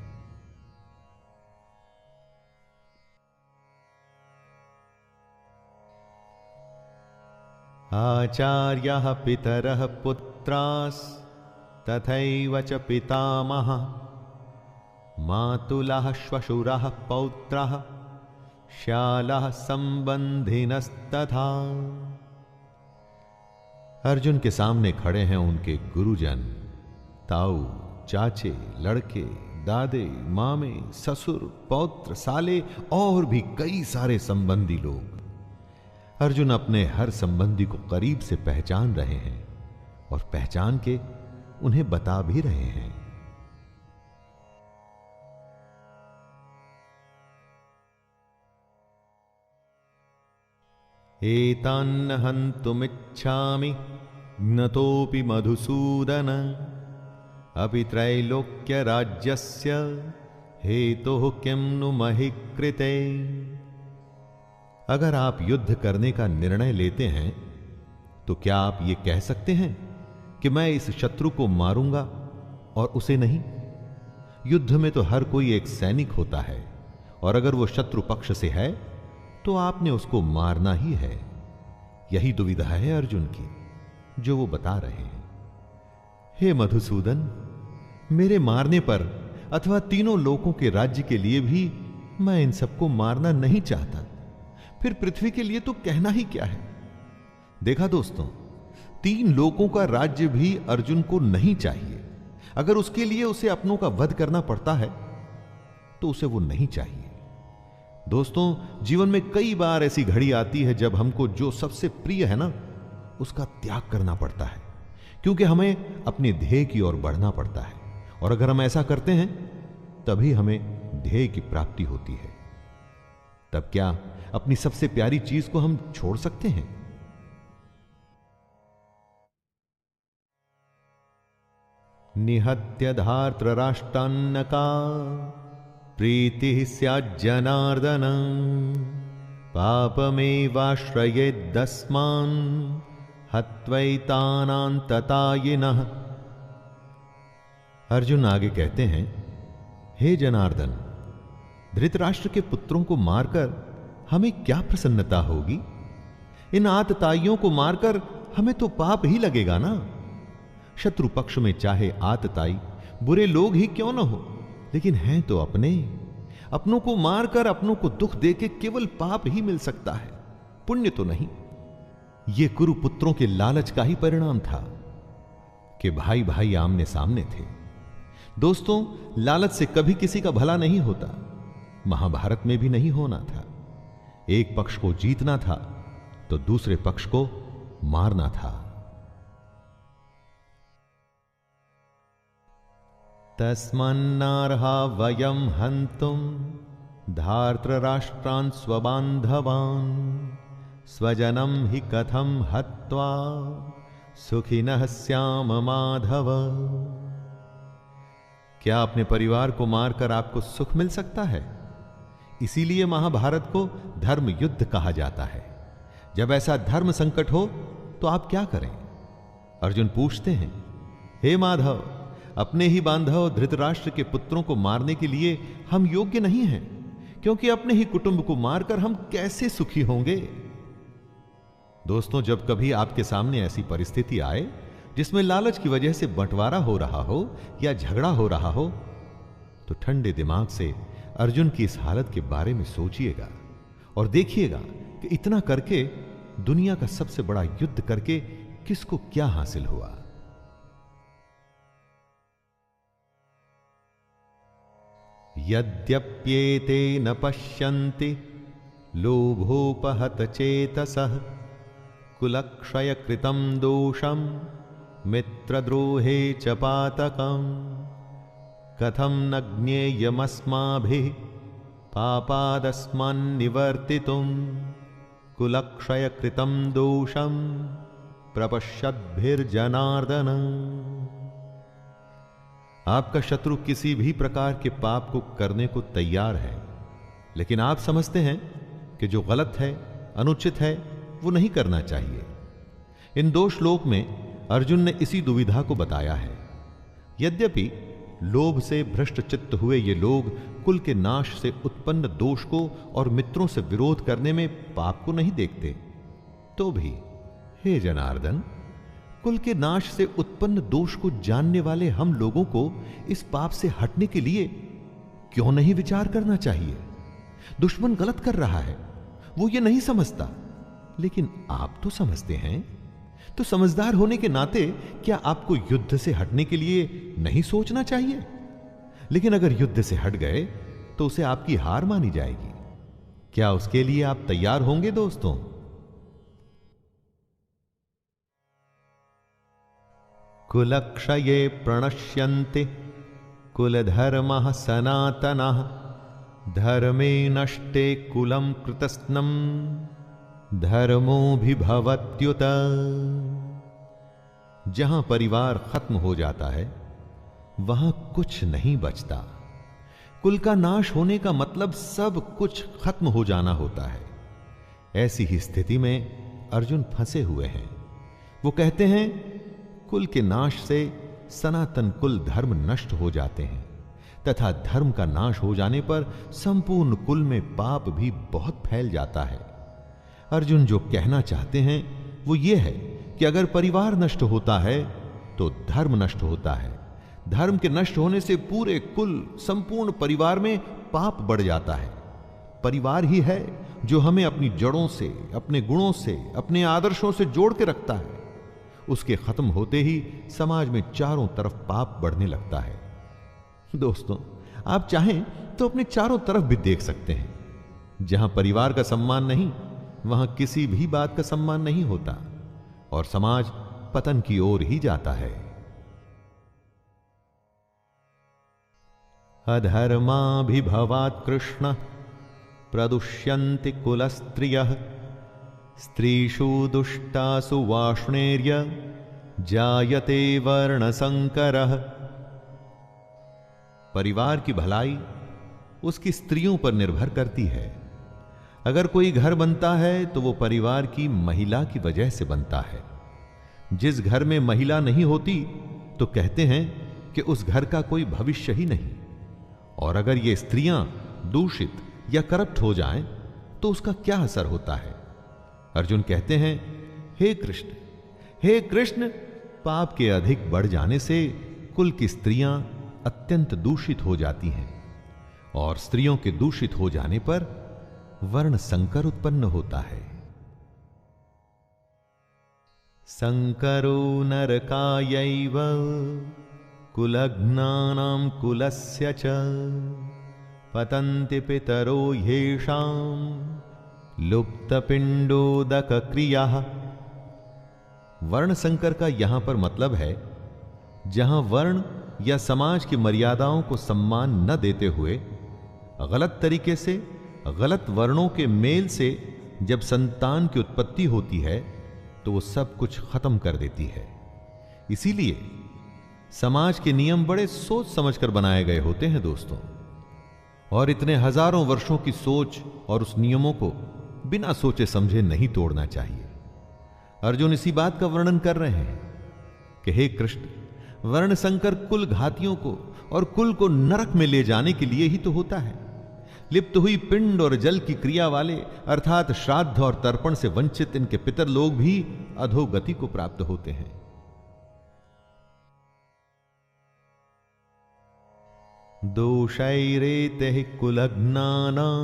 आचार्यः पितरः पुत्रास् तथैव च पितामहः मातुलः श्वशुरः पौत्रः श्यालः संबंधिनस्तथा। अर्जुन के सामने खड़े हैं उनके गुरुजन, ताऊ, चाचे, लड़के, दादे, मामे, ससुर, पौत्र, साले और भी कई सारे संबंधी लोग। अर्जुन अपने हर संबंधी को करीब से पहचान रहे हैं और पहचान के उन्हें बता भी रहे हैं। एतान्न हन्तुमिच्छामि ज्ञतोऽपि मधुसूदन अपि त्रैलोक्य राज्यस्य हेतुः किं नु महि कृते। अगर आप युद्ध करने का निर्णय लेते हैं तो क्या आप ये कह सकते हैं कि मैं इस शत्रु को मारूंगा और उसे नहीं? युद्ध में तो हर कोई एक सैनिक होता है और अगर वो शत्रु पक्ष से है तो आपने उसको मारना ही है। यही दुविधा है अर्जुन की जो वो बता रहे हैं। हे मधुसूदन, मेरे मारने पर अथवा तीनों लोकों के राज्य के लिए भी मैं इन सबको मारना नहीं चाहता, फिर पृथ्वी के लिए तो कहना ही क्या है। देखा दोस्तों, 3 लोकों का राज्य भी अर्जुन को नहीं चाहिए। अगर उसके लिए उसे अपनों का वध करना पड़ता है तो उसे वो नहीं चाहिए। दोस्तों, जीवन में कई बार ऐसी घड़ी आती है जब हमको जो सबसे प्रिय है ना, उसका त्याग करना पड़ता है, क्योंकि हमें अपने ध्येय की ओर बढ़ना पड़ता है। और अगर हम ऐसा करते हैं तभी हमें ध्येय की प्राप्ति होती है। तब क्या अपनी सबसे प्यारी चीज को हम छोड़ सकते हैं? निहत्य धार्तराष्ट्रान्नका प्रीतिः स्याज्जनार्दन पापमेवाश्रयेद्दस्मान् हत्वैतानान्ततायिनः। अर्जुन आगे कहते हैं, हे जनार्दन, धृतराष्ट्र के पुत्रों को मारकर हमें क्या प्रसन्नता होगी? इन आतताइयों को मारकर हमें तो पाप ही लगेगा ना। शत्रु पक्ष में चाहे आतताई बुरे लोग ही क्यों न हो, लेकिन हैं तो अपने। अपनों को मारकर अपनों को दुख देके केवल पाप ही मिल सकता है, पुण्य तो नहीं। यह कुरुपुत्रों के लालच का ही परिणाम था कि भाई भाई आमने सामने थे। दोस्तों, लालच से कभी किसी का भला नहीं होता। महाभारत में भी नहीं होना था। एक पक्ष को जीतना था तो दूसरे पक्ष को मारना था। तस्मान्नार्हा वयं हन्तुं धार्तराष्ट्रान् स्वबान्धवान् स्वजनं हि कथं हत्वा सुखिनः स्याम माधव। क्या अपने परिवार को मारकर आपको सुख मिल सकता है? इसीलिए महाभारत को धर्म युद्ध कहा जाता है। जब ऐसा धर्म संकट हो तो आप क्या करें? अर्जुन पूछते हैं, हे माधव, अपने ही बांधव धृतराष्ट्र के पुत्रों को मारने के लिए हम योग्य नहीं हैं, क्योंकि अपने ही कुटुंब को मारकर हम कैसे सुखी होंगे। दोस्तों, जब कभी आपके सामने ऐसी परिस्थिति आए जिसमें लालच की वजह से बंटवारा हो रहा हो या झगड़ा हो रहा हो, तो ठंडे दिमाग से अर्जुन की इस हालत के बारे में सोचिएगा और देखिएगा कि इतना करके दुनिया का सबसे बड़ा युद्ध करके किसको क्या हासिल हुआ। यद्यप्येते न पश्यन्ति लोभोपहत चेतसः कुलक्षय कृतं दोषं मित्रद्रोहे च पातकम् कथं न ज्ञेयमस्माभिः पापादस्मान्निवर्तितुं कुलक्षय कृतं दोषं प्रपश्यद्भिर्जनार्दन। आपका शत्रु किसी भी प्रकार के पाप को करने को तैयार है, लेकिन आप समझते हैं कि जो गलत है, अनुचित है, वो नहीं करना चाहिए। इन 2 श्लोक में अर्जुन ने इसी दुविधा को बताया है। यद्यपि लोभ से भ्रष्ट चित्त हुए ये लोग कुल के नाश से उत्पन्न दोष को और मित्रों से विरोध करने में पाप को नहीं देखते, तो भी हे जनार्दन, कुल के नाश से उत्पन्न दोष को जानने वाले हम लोगों को इस पाप से हटने के लिए क्यों नहीं विचार करना चाहिए? दुश्मन गलत कर रहा है, वो ये नहीं समझता, लेकिन आप तो समझते हैं। तो समझदार होने के नाते क्या आपको युद्ध से हटने के लिए नहीं सोचना चाहिए? लेकिन अगर युद्ध से हट गए तो उसे आपकी हार मानी जाएगी। क्या उसके लिए आप तैयार होंगे दोस्तों? कुलक्षये प्रणश्यन्ते कुलधर्मः सनातनः धर्मे नष्टे कुलं कृतस्नं धर्मोऽभिभवत्युत। जहां परिवार खत्म हो जाता है वहां कुछ नहीं बचता। कुल का नाश होने का मतलब सब कुछ खत्म हो जाना होता है। ऐसी ही स्थिति में अर्जुन फंसे हुए हैं। वो कहते हैं कुल के नाश से सनातन कुल धर्म नष्ट हो जाते हैं तथा धर्म का नाश हो जाने पर संपूर्ण कुल में पाप भी बहुत फैल जाता है। अर्जुन जो कहना चाहते हैं वो ये है कि अगर परिवार नष्ट होता है तो धर्म नष्ट होता है। धर्म के नष्ट होने से पूरे कुल, संपूर्ण परिवार में पाप बढ़ जाता है। परिवार ही है जो हमें अपनी जड़ों से, अपने गुणों से, अपने आदर्शों से जोड़ के रखता है। उसके खत्म होते ही समाज में चारों तरफ पाप बढ़ने लगता है। दोस्तों, आप चाहें तो अपने चारों तरफ भी देख सकते हैं। जहां परिवार का सम्मान नहीं, वहां किसी भी बात का सम्मान नहीं होता और समाज पतन की ओर ही जाता है। अधर्माभिभवात् कृष्ण प्रदुष्यन्ति कुलस्त्रियः स्त्रीषु दुष्टासु वाष्णेर्य जायते वर्णसंकरः। परिवार की भलाई उसकी स्त्रियों पर निर्भर करती है। अगर कोई घर बनता है तो वो परिवार की महिला की वजह से बनता है। जिस घर में महिला नहीं होती तो कहते हैं कि उस घर का कोई भविष्य ही नहीं। और अगर ये स्त्रियां दूषित या करप्ट हो जाएं तो उसका क्या असर होता है? अर्जुन कहते हैं, हे कृष्ण, पाप के अधिक बढ़ जाने से कुल की स्त्रियां अत्यंत दूषित हो जाती हैं और स्त्रियों के दूषित हो जाने पर वर्ण संकर उत्पन्न होता है। संकरो नरकायैव कुलघ्नानां कुलस्य च पतन्ति पितरो ह्येषां लुप्तपिंडोदक क्रियाः। वर्ण संकर का यहां पर मतलब है जहां वर्ण या समाज की मर्यादाओं को सम्मान न देते हुए गलत तरीके से, गलत वर्णों के मेल से जब संतान की उत्पत्ति होती है तो वो सब कुछ खत्म कर देती है। इसीलिए समाज के नियम बड़े सोच समझकर बनाए गए होते हैं दोस्तों, और इतने हजारों वर्षों की सोच और उस नियमों को बिना सोचे समझे नहीं तोड़ना चाहिए। अर्जुन इसी बात का वर्णन कर रहे हैं कि हे कृष्ण, वर्ण संकर कुल घातियों को और कुल को नरक में ले जाने के लिए ही तो होता है। लिप्त हुई पिंड और जल की क्रिया वाले अर्थात श्राद्ध और तर्पण से वंचित इनके पितर लोग भी अधोगति को प्राप्त होते हैं। दोषैरेते कुलघ्नानां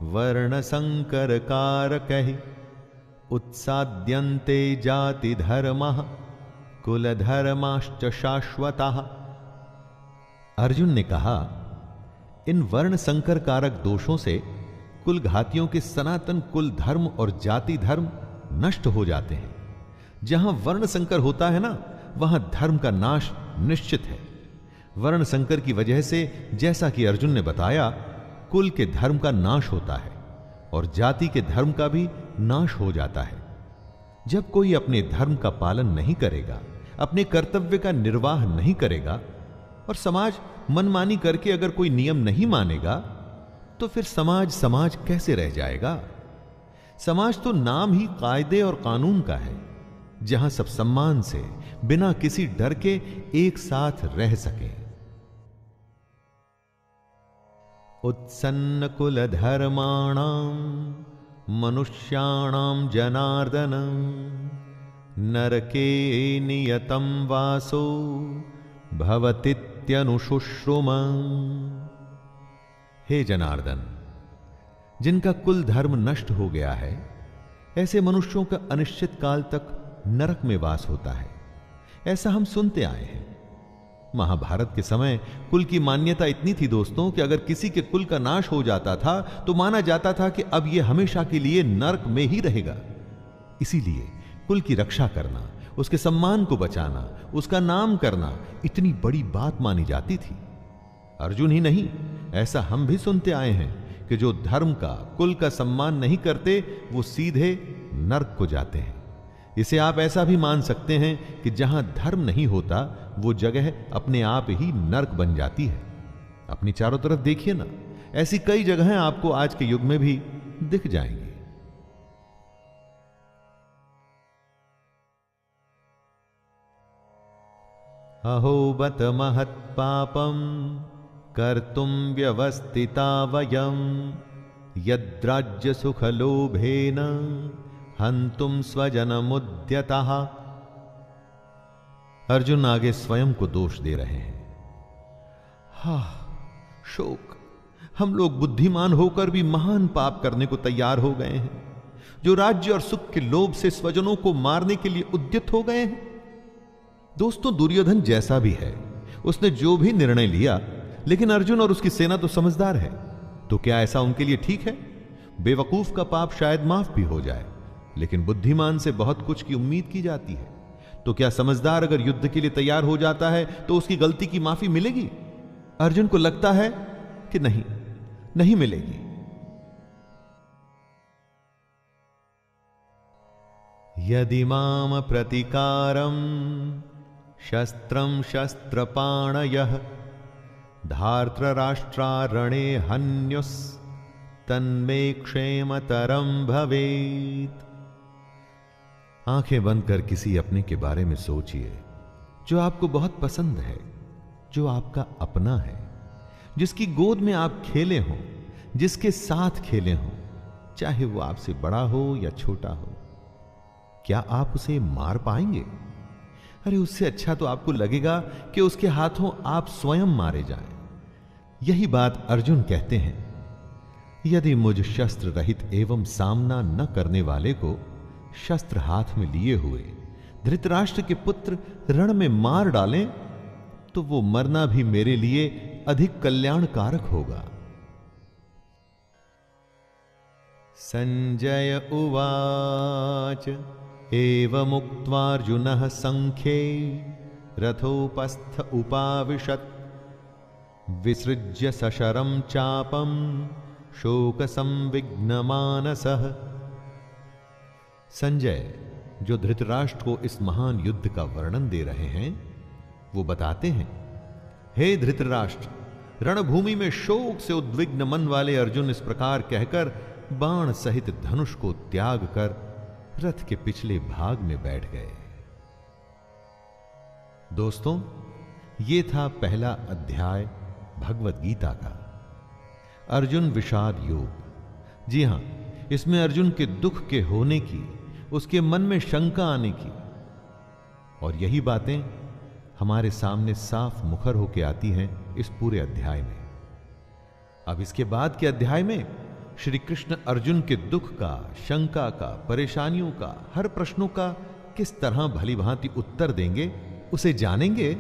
वर्ण संकर कारकैः उत्साद्यन्ते जाति धर्मः कुल धर्माश्च शाश्वतः। अर्जुन ने कहा, इन वर्ण संकर कारक दोषों से कुल घातियों के सनातन कुल धर्म और जाति धर्म नष्ट हो जाते हैं। जहां वर्ण संकर होता है ना, वहां धर्म का नाश निश्चित है। वर्ण संकर की वजह से, जैसा कि अर्जुन ने बताया, कुल के धर्म का नाश होता है और जाति के धर्म का भी नाश हो जाता है। जब कोई अपने धर्म का पालन नहीं करेगा, अपने कर्तव्य का निर्वाह नहीं करेगा और समाज मनमानी करके अगर कोई नियम नहीं मानेगा, तो फिर समाज कैसे रह जाएगा? समाज तो नाम ही कायदे और कानून का है, जहां सब सम्मान से, बिना किसी डर के एक साथ रह सके। उत्सन्न कुल धर्माणां मनुष्याणां जनार्दन नरके नियतं वासो भवतीत्यनुशुश्रुम। हे जनार्दन, जिनका कुल धर्म नष्ट हो गया है, ऐसे मनुष्यों का अनिश्चित काल तक नरक में वास होता है, ऐसा हम सुनते आए हैं। महाभारत के समय कुल की मान्यता इतनी थी दोस्तों कि अगर किसी के कुल का नाश हो जाता था तो माना जाता था कि अब यह हमेशा के लिए नरक में ही रहेगा। इसीलिए कुल की रक्षा करना, उसके सम्मान को बचाना, उसका नाम करना इतनी बड़ी बात मानी जाती थी। अर्जुन ही नहीं, ऐसा हम भी सुनते आए हैं कि जो धर्म का, कुल का सम्मान नहीं करते वो सीधे नरक को जाते हैं। इसे आप ऐसा भी मान सकते हैं कि जहां धर्म नहीं होता वो जगह अपने आप ही नरक बन जाती है। अपनी चारों तरफ देखिए ना, ऐसी कई जगहें आपको आज के युग में भी दिख जाएंगी। अहो बत महत् पापम कर्तुम व्यवस्थिता वयम यद्राज्य सुख लोभेन हंतुम स्वजनमुद्यतः। अर्जुन आगे स्वयं को दोष दे रहे हैं। शोक, हम लोग बुद्धिमान होकर भी महान पाप करने को तैयार हो गए हैं, जो राज्य और सुख के लोभ से स्वजनों को मारने के लिए उद्यत हो गए हैं। दोस्तों, दुर्योधन जैसा भी है, उसने जो भी निर्णय लिया, लेकिन अर्जुन और उसकी सेना तो समझदार है, तो क्या ऐसा उनके लिए ठीक है? बेवकूफ का पाप शायद माफ भी हो जाए, लेकिन बुद्धिमान से बहुत कुछ की उम्मीद की जाती है। तो क्या समझदार अगर युद्ध के लिए तैयार हो जाता है तो उसकी गलती की माफी मिलेगी? अर्जुन को लगता है कि नहीं मिलेगी। यदि माम प्रतिकारम शस्त्रम शस्त्रपाणयः धार्तराष्ट्रारणे हन्युस् तन्मे क्षेमतरम भवेत्। आंखें बंद कर किसी अपने के बारे में सोचिए जो आपको बहुत पसंद है, जो आपका अपना है, जिसकी गोद में आप खेले हों, जिसके साथ खेले हों, चाहे वो आपसे बड़ा हो या छोटा हो। क्या आप उसे मार पाएंगे? अरे उससे अच्छा तो आपको लगेगा कि उसके हाथों आप स्वयं मारे जाएं। यही बात अर्जुन कहते हैं। यदि मुझ शस्त्र रहित एवं सामना न करने वाले को शस्त्र हाथ में लिए हुए धृतराष्ट्र के पुत्र रण में मार डालें तो वो मरना भी मेरे लिए अधिक कल्याणकारक होगा। संजय उवाच एवमुक्त्वार्जुनः संख्ये रथोपस्थ उपाविशत् विसृज्य सशरं चापं शोक संविघ्नमानसः। संजय, जो धृतराष्ट्र को इस महान युद्ध का वर्णन दे रहे हैं, वो बताते हैं, हे धृतराष्ट्र, रणभूमि में शोक से उद्विग्न मन वाले अर्जुन इस प्रकार कहकर बाण सहित धनुष को त्याग कर रथ के पिछले भाग में बैठ गए। दोस्तों, ये था पहला अध्याय भगवत गीता का, अर्जुन विषाद योग। जी हां, इसमें अर्जुन के दुख के होने की, उसके मन में शंका आने की, और यही बातें हमारे सामने साफ मुखर होकर आती हैं इस पूरे अध्याय में। अब इसके बाद के अध्याय में श्री कृष्ण अर्जुन के दुख का, शंका का, परेशानियों का, हर प्रश्नों का किस तरह भली भांति उत्तर देंगे, उसे जानेंगे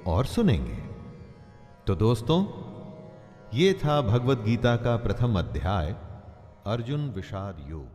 और सुनेंगे। तो दोस्तों, ये था भगवत गीता का प्रथम अध्याय, अर्जुन विषाद योग।